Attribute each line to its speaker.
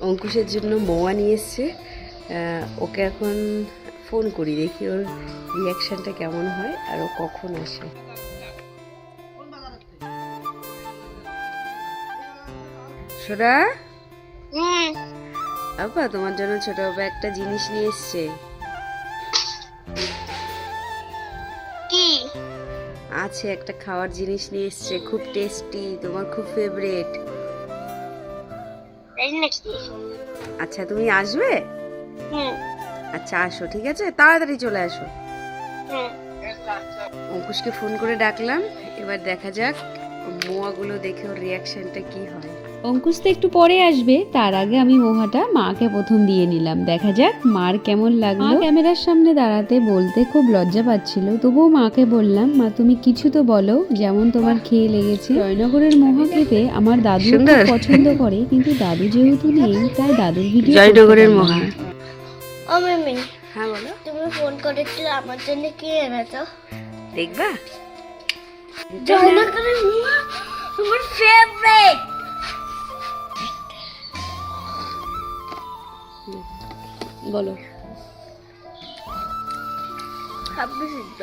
Speaker 1: অঙ্কুশের জন্য মোয়া নিয়ে এসছে। ওকে এখন ফোন করি, দেখি ওর রিয়াকশানটা কেমন হয় আর ও কখন আসে। সোনা, আপা তোমার জন্য ছোট বাবা একটা জিনিস নিয়ে এসছে।
Speaker 2: কি
Speaker 1: আছে একটা খাওয়ার জিনিস নিয়ে এসছে, খুব টেস্টি, তোমার খুব ফেভারিট।
Speaker 2: এই নাকি?
Speaker 1: আচ্ছা তুমি আসবে?
Speaker 2: হুম
Speaker 1: আচ্ছা আসো, ঠিক আছে, তাড়াতাড়ি চলে আসো।
Speaker 2: হুম
Speaker 1: অঙ্কুশকে ফোন করে ডাকলাম, এবার দেখা যাক মোয়াগুলো দেখে ওর রিয়াকশনটা কি হয়।
Speaker 3: অঙ্কুশ তো একটু পরে আসবে, তার আগে আমি মোহাটা মাকে প্রথম দিয়ে নিলাম। দেখা যাক মার কেমন লাগলো। মা ক্যামেরার সামনে দাঁড়াতে বলতে খুব লজ্জা পাচ্ছিল, তবুও মাকে বললাম, মা তুমি কিছু তো বলো, যেমন তোমার খেয়ে লেগেছে। জয়নগরের মোহা খেতে আমার দাদু খুব পছন্দ করে, কিন্তু দাদু যেহেতু নেই তাই দাদুর ভিডিও
Speaker 1: জয়নগরের মোহা।
Speaker 2: ও মিমি,
Speaker 1: হ্যাঁ বলো।
Speaker 2: তুমি ফোন করেছিলে আমার জন্য কি এনেছো?
Speaker 1: দেখবা?
Speaker 2: জয়নগরের মোয়া তোমার ফেভারিট।
Speaker 1: বলো।
Speaker 2: খাবি সিদ্ধ।